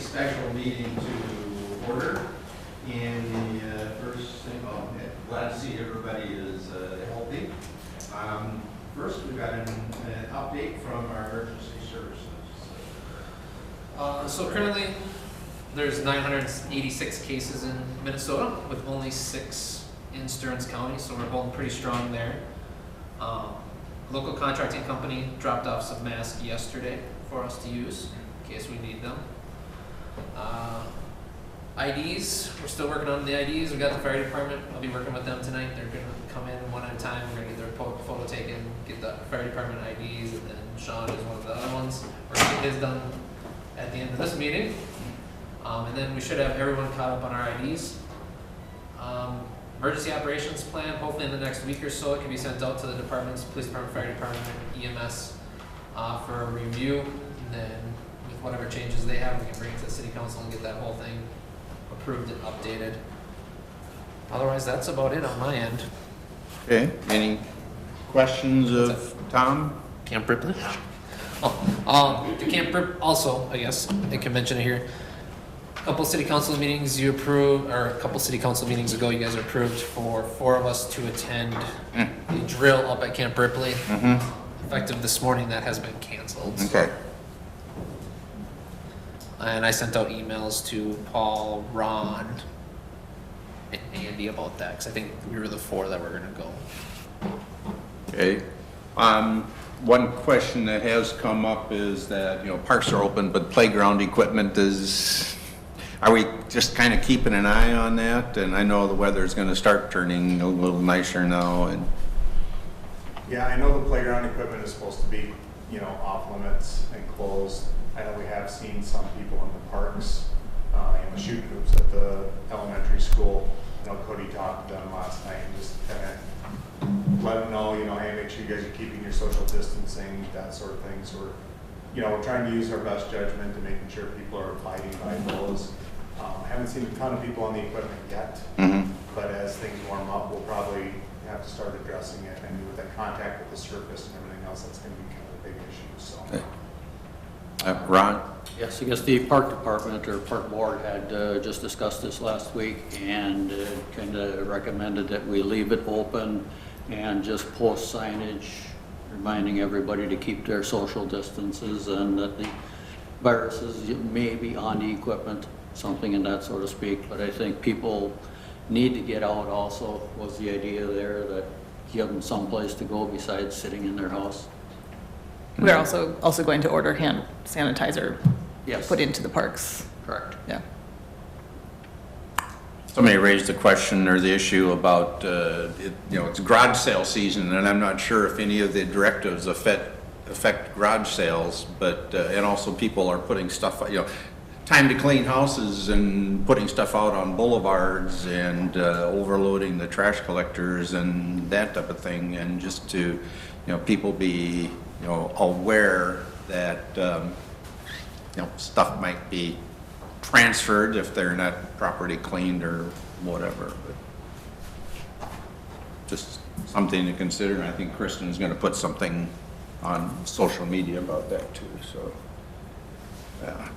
special meeting to order. And the first thing, glad to see everybody is healthy. First, we've got an update from our emergency services. So currently, there's 986 cases in Minnesota, with only 6 in Stearns County, so we're holding pretty strong there. Local contracting company dropped off some masks yesterday for us to use in case we need them. IDs, we're still working on the IDs. We got the fire department. I'll be working with them tonight. They're going to come in one at a time. We're going to get their photo taken, get the fire department IDs, and then Sean is one of the other ones. We're going to get his done at the end of this meeting. And then we should have everyone caught up on our IDs. Emergency operations plan, hopefully in the next week or so, it can be sent out to the departments, police department, fire department, EMS, for a review. And then with whatever changes they have, we can bring it to the city council and get that whole thing approved and updated. Otherwise, that's about it on my end. Okay, any questions of Tom? Camp Ripley? The Camp Rip, also, I guess, I can mention it here. A couple city council meetings you approved, or a couple city council meetings ago, you guys approved for 4 of us to attend the drill up at Camp Ripley. Effective this morning, that has been canceled. Okay. And I sent out emails to Paul, Ron, and Andy about that, because I think we were the 4 that were gonna go. Okay. One question that has come up is that, parks are open, but playground equipment are we just kind of keeping an eye on that? And I know the weather's going to start turning a little nicer now. And yeah, I know the playground equipment is supposed to be, off limits and closed. I know we have seen some people in the parks, shooting hoops at the elementary school. I know Cody talked to them last night and just kind of let them know, hey, make sure you guys are keeping your social distancing, that sort of thing. So we're trying to use our best judgment to making sure people are abiding by those. Haven't seen a ton of people on the equipment yet, but as things warm up, we'll probably have to start addressing it. And with that contact with the surface and everything else, that's going to be kind of a big issue. So, Ron? Yes, I guess the park department or park board had just discussed this last week and kind of recommended that we leave it open and just post signage reminding everybody to keep their social distances and that the viruses may be on the equipment, something in that sort of speak. But I think people need to get out also was the idea there, that give them someplace to go besides sitting in their house. We're also going to order hand sanitizer Yes. put into the parks. Correct. Yeah. Somebody raised the question or the issue about, it's garage sale season, and I'm not sure if any of the directives affect garage sales, but, and also people are putting stuff, time to clean houses and putting stuff out on boulevards and overloading the trash collectors and that type of thing, and just to, people be, aware that, stuff might be transferred if they're not properly cleaned or whatever, but just something to consider. I think Kristen's going to put something on social media about that too. So, yeah.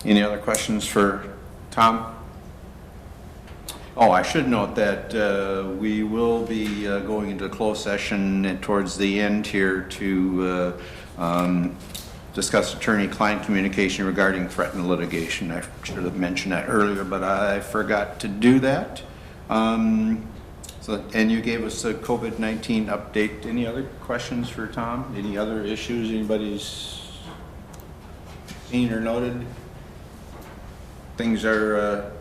Any other questions for Tom? Oh, I should note that we will be going into closed session towards the end here to discuss attorney-client communication regarding threatened litigation. I should have mentioned that earlier, but I forgot to do that. And you gave us a COVID-19 update. Any other questions for Tom? Any other issues anybody's seen or noted? Things are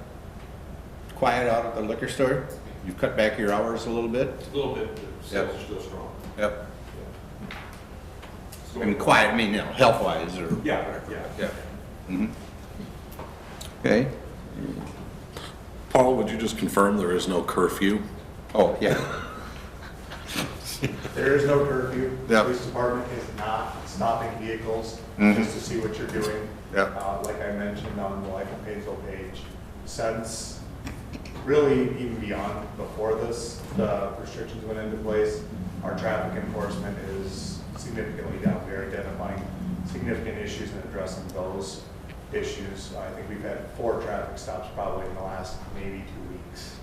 quiet out at the liquor store? You've cut back your hours a little bit? A little bit, but sales are still strong. Yep. I mean, quiet, health-wise or? Yeah. Mm-hmm. Okay. Paul, would you just confirm there is no curfew? Oh, yeah. there is no curfew. The Yep. police department is not stopping vehicles just to see what you're doing. Yep. Like I mentioned on the Life of Painesville page, since really even beyond before this, the restrictions went into place, our traffic enforcement is significantly down. We are identifying significant issues and addressing those. issues. I think we've had 4 traffic stops probably in the last maybe 2 weeks.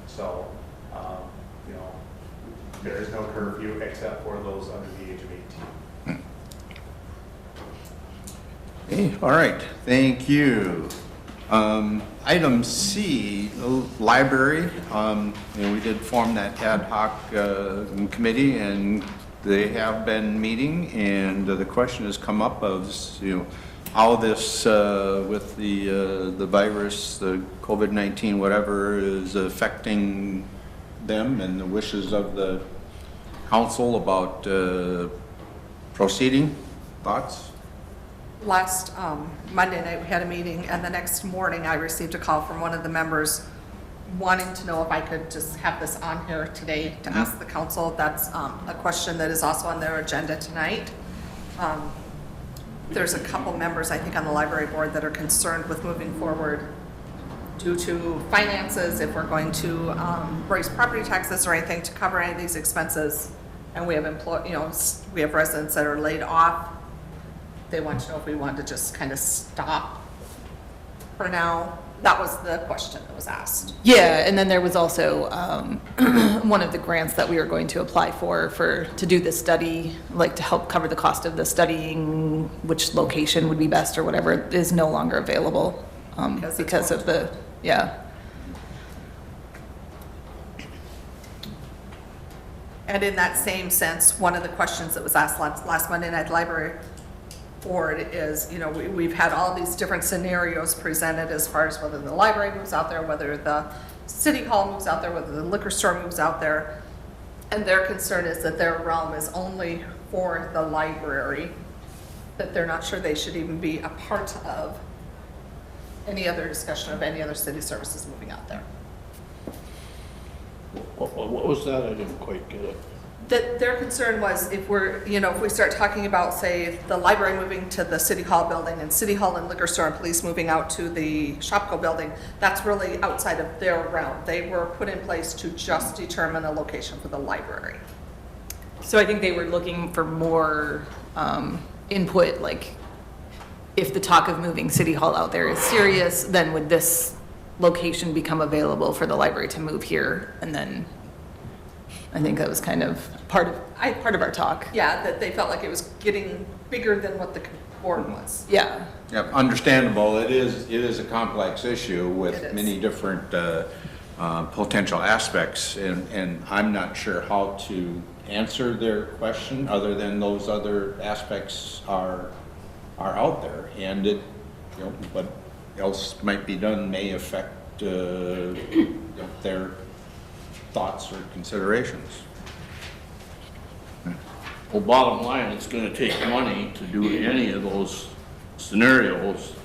So, you know, there is no curfew except for those under the age of 18. Okay, all right, thank you. Item C, library, we did form that ad hoc committee, and they have been meeting, and the question has come up of, how this, with the virus, the COVID-19, whatever, is affecting them and the wishes of the council about proceeding. Thoughts? Last Monday night, we had a meeting, and the next morning, I received a call from one of the members wanting to know if I could just have this on here today to ask the council. That's a question that is also on their agenda tonight. There's a couple members, I think, on the library board that are concerned with moving forward due to finances, if we're going to raise property taxes or anything to cover any of these expenses. And we have we have residents that are laid off. They want to know if we want to just kind of stop for now. That was the question that was asked. Yeah, and then there was also one of the grants that we were going to apply for to do the study, like to help cover the cost of the studying, which location would be best or whatever, is no longer available because of the, yeah. And in that same sense, one of the questions that was asked last Monday night library board is, we've had all these different scenarios presented as far as whether the library moves out there, whether the city hall moves out there, whether the liquor store moves out there. And their concern is that their realm is only for the library, that they're not sure they should even be a part of any other discussion of any other city services moving out there. What was that? I didn't quite get it. That their concern was if if we start talking about, say, the library moving to the city hall building and city hall and liquor store and police moving out to the Shopko building, that's really outside of their realm. They were put in place to just determine a location for the library. So I think they were looking for more input, like if the talk of moving City Hall out there is serious, then would this location become available for the library to move here? And then I think that was kind of part of our talk. Yeah, that they felt like it was getting bigger than what the board was. Yeah. Yeah, understandable. It is a complex issue It with is. many different potential aspects, and I'm not sure how to answer their question other than those other aspects are out there, and what else might be done may affect their thoughts or considerations. Well, bottom line, it's gonna take money to do any of those scenarios.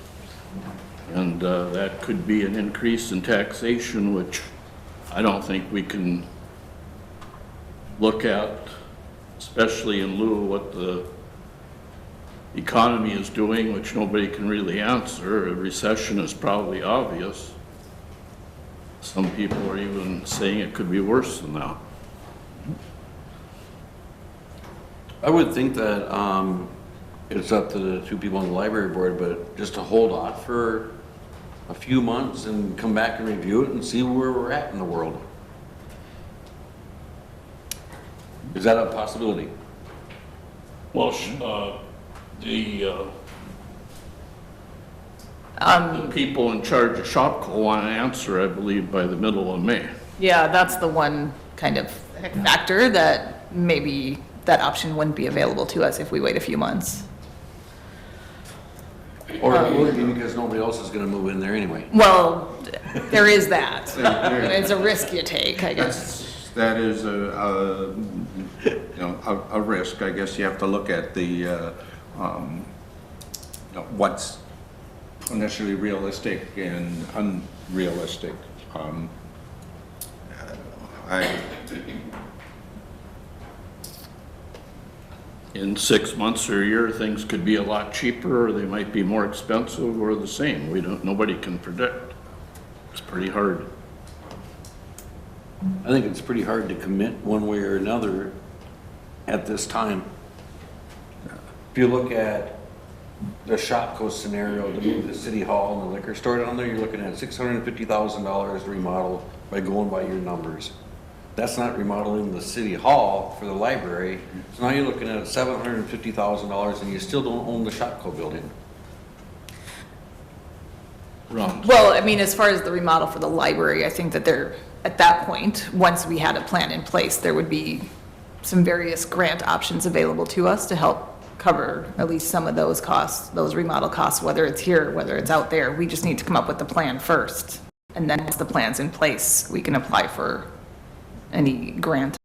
And that could be an increase in taxation, which I don't think we can look at, especially in lieu of what the economy is doing, which nobody can really answer. A recession is probably obvious. Some people are even saying it could be worse than that. I would think that it's up to the 2 people on the library board, but just to hold off for a few months and come back and review it and see where we're at in the world. Is that a possibility? Well, the people in charge of Shopko want to answer, I believe, by the middle of May. Yeah, that's the one kind of factor that maybe that option wouldn't be available to us if we wait a few months. Or it would be because nobody else is gonna move in there anyway. Well, there is that. It's a risk you take, I guess. That is a risk. I guess you have to look at the what's initially realistic and unrealistic. In 6 months or a year, things could be a lot cheaper, or they might be more expensive, or the same. Nobody can predict. It's pretty hard. I think it's pretty hard to commit one way or another at this time. If you look at the Shopko scenario to move the city hall and the liquor store down there, you're looking at $650,000 to remodel by going by your numbers. That's not remodeling the city hall for the library. So now you're looking at $750,000 and you still don't own the Shopko building. Wrong. Well, I mean, as far as the remodel for the library, I think that there, at that point, once we had a plan in place, there would be some various grant options available to us to help cover at least some of those costs, those remodel costs, whether it's here, whether it's out there. We just need to come up with the plan first. And then once the plan's in place, we can apply for any grant.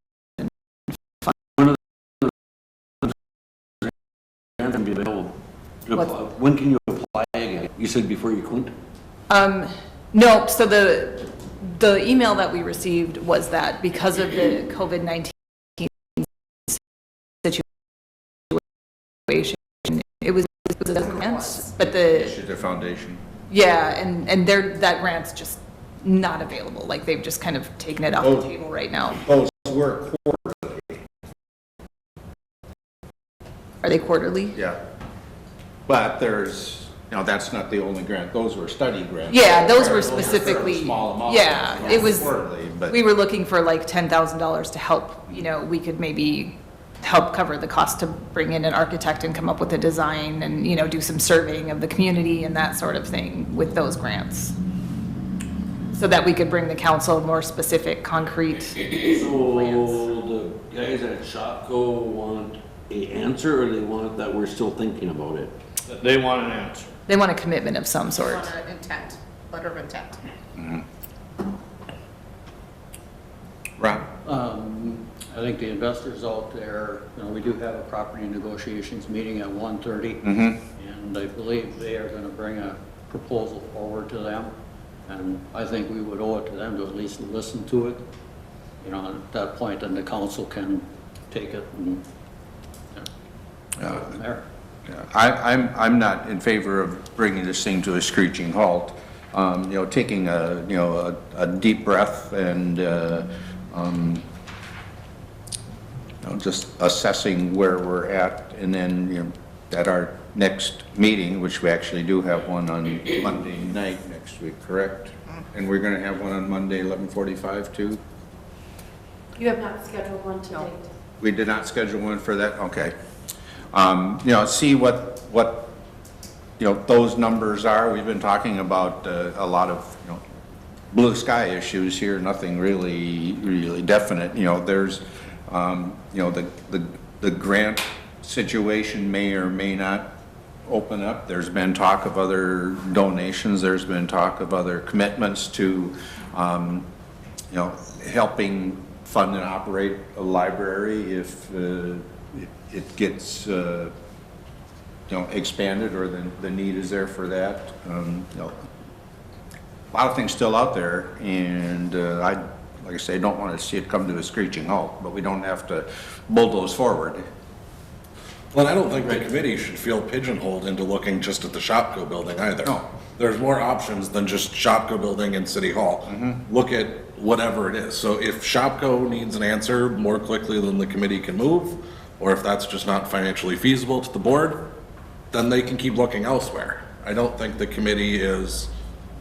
When can you apply again? You said before you couldn't? No, so the email that we received was that because of the COVID-19 situation, it was a grant, but The foundation. yeah, and that grant's just not available. Like, they've just kind of taken it off the table right now. Those were, Are they quarterly? yeah. But there's, that's not the only grant. Those were study grants. Yeah, those were fairly specifically, small amounts. yeah, it was, Quarterly, but. we were looking for like $10,000 to help, we could maybe help cover the cost to bring in an architect and come up with a design and, do some surveying of the community and that sort of thing with those grants. So that we could bring the council more specific, concrete plans. So the guys at Shopko want an answer, or they want that we're still thinking about it? They want an answer. They want a commitment of some sort. On an intent, letter of intent. Rob? I think the investors out there, we do have a property negotiations meeting at 1:30. And I believe they are gonna bring a proposal forward to them. And I think we would owe it to them to at least listen to it. At that point, then the council can take it and go from there. Yeah, I'm not in favor of bringing this thing to a screeching halt. Taking a deep breath and, just assessing where we're at, and then, at our next meeting, which we actually do have one on Monday night next week, correct? And we're gonna have one on Monday, 11:45 too? You have not scheduled one to date? We did not schedule one for that, okay. See what, those numbers are. We've been talking about a lot of, blue sky issues here, nothing really definite. There's, the grant situation may or may not open up. There's been talk of other donations. There's been talk of other commitments to, helping fund and operate a library if it gets, expanded, or the need is there for that. A lot of things still out there, and like I say, don't want to see it come to a screeching halt, but we don't have to bulldoze forward. Well, I don't think the committee should feel pigeonholed into looking just at the Shopko building either. No. There's more options than just Shopko building and City Hall. Look at whatever it is. So if Shopko needs an answer more quickly than the committee can move, or if that's just not financially feasible to the board, then they can keep looking elsewhere. I don't think the committee is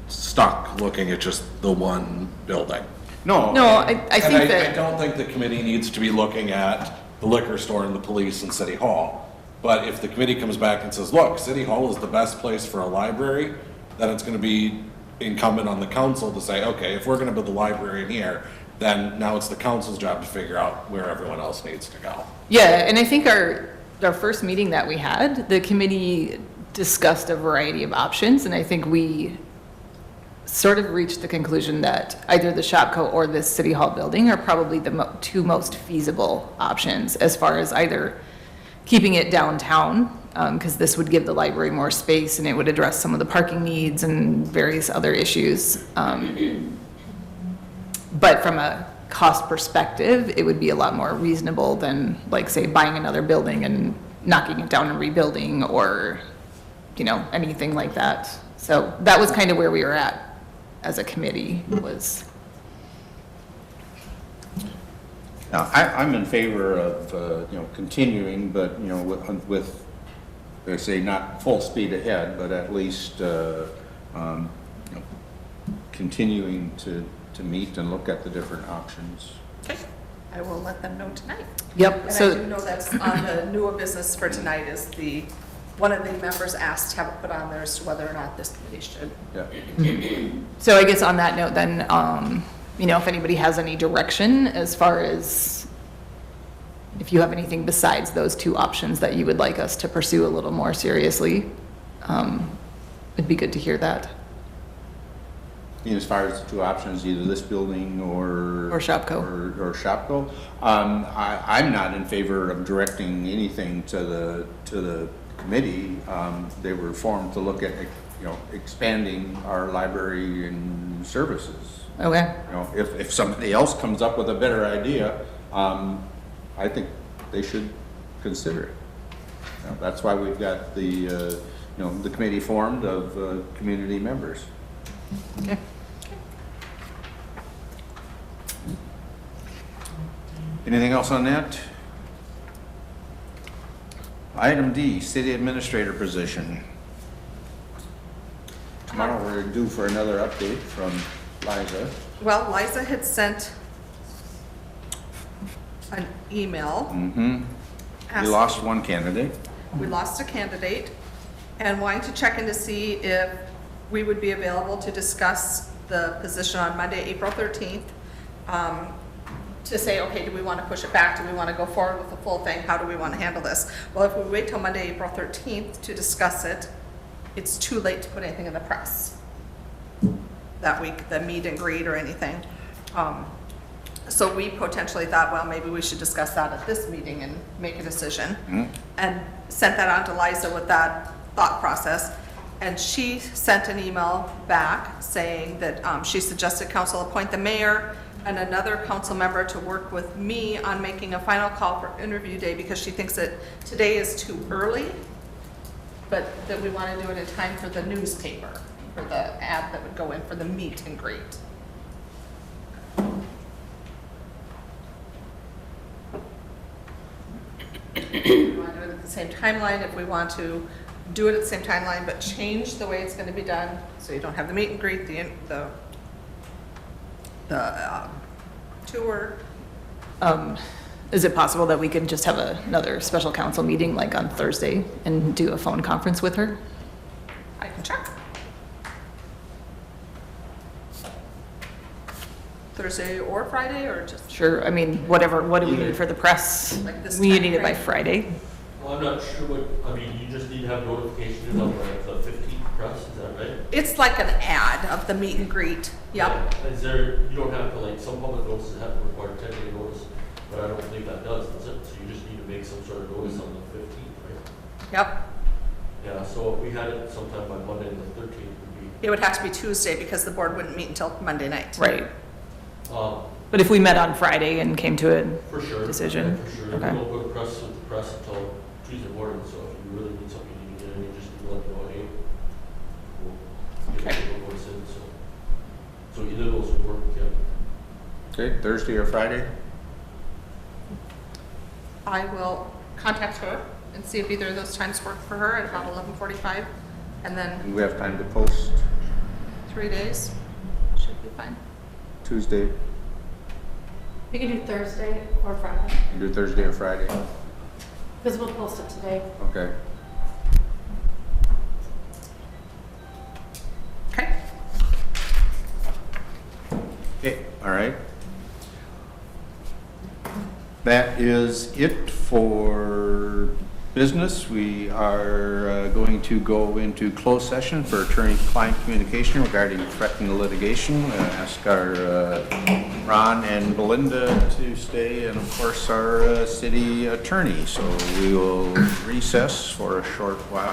stuck looking at just the one building. No. No, I And think I that, don't think the committee needs to be looking at the liquor store and the police and City Hall. But if the committee comes back and says, look, City Hall is the best place for a library, then it's gonna be incumbent on the council to say, okay, if we're gonna build the library in here, then now it's the council's job to figure out where everyone else needs to go. yeah, and I think our first meeting that we had, the committee discussed a variety of options, and I think we sort of reached the conclusion that either the Shopko or the City Hall building are probably the two most feasible options as far as either keeping it downtown, because this would give the library more space and it would address some of the parking needs and various other issues. But from a cost perspective, it would be a lot more reasonable than, like, say, buying another building and knocking it down and rebuilding, or, anything like that. So that was kind of where we were at as a committee, was. Now, I'm in favor of, continuing, but, with they say not full speed ahead, but at least, continuing to meet and look at the different options. Okay, I will let them know tonight. Yep, And I do so, know that's on the newer business for tonight is one of the members asked to have it put on there as to whether or not this committee should. Yeah. so I guess on that note then, if anybody has any direction as far as if you have anything besides those two options that you would like us to pursue a little more seriously, it'd be good to hear that. As far as the two options, either this building or Shopko. or Shopko, I'm not in favor of directing anything to the committee. They were formed to look at, expanding our library and services. Okay, If somebody else comes up with a better idea, I think they should consider it. That's why we've got the committee formed of community members. okay. Anything else on that? Item D, city administrator position. Tomorrow we're due for another update from Liza. Well, Liza had sent an email. Mm-hmm. We asking- lost one candidate. We lost a candidate and wanting to check in to see if we would be available to discuss the position on Monday, April 13th. To say, okay, do we want to push it back? Do we want to go forward with the full thing? How do we want to handle this? Well, if we wait till Monday, April 13th to discuss it, it's too late to put anything in the press that week, the meet and greet or anything. So we potentially thought, well, maybe we should discuss that at this meeting and make a decision. And sent that on to Liza with that thought process. And she sent an email back saying that she suggested council appoint the mayor and another council member to work with me on making a final call for interview day because she thinks that today is too early, but that we want to do it in time for the newspaper, for the ad that would go in for the meet and greet. We want to do it at the same timeline, if we want to do it at the same timeline, but change the way it's going to be done, so you don't have the meet and greet, the tour. Is it possible that we could just have another special council meeting like on Thursday and do a phone conference with her? I can check. Thursday or Friday, or just Sure, I mean, whatever, what do we need for the press? Like this We time need it by frame? Friday. Well, I'm not sure you just need to have notification of the 15th press, is that right? It's like an ad of the meet and greet. Yep. Is you don't have to, some public notices have to require 10-day notice, but I don't believe that does it? So you just need to make some sort of notice on the 15th, right? Yep. Yeah, so if we had it sometime by Monday the 13th would be, It would have to be Tuesday because the board wouldn't meet until Monday night. Right. um, But if we met on Friday and came to it, for sure. Decision. Yeah, for sure. Okay. We don't go to press with the press until Tuesday morning, so if you really need something, you need to get in, you just need to let me know, hey, we'll get it, we'll send it, so either of those would work, yeah. Okay, Thursday or Friday? I will contact her and see if either of those times work for her at about 11:45, and then Do we have time to post 3 days should be fine. Tuesday? We can do Thursday or Friday, Do Thursday or Friday? because we'll post it today. Okay. Okay. Okay, all right. That is it for business. We are going to go into closed session for attorney-client communication regarding threatened litigation. Ask our Ron and Belinda to stay, and of course our city attorney. So we will recess for a short while.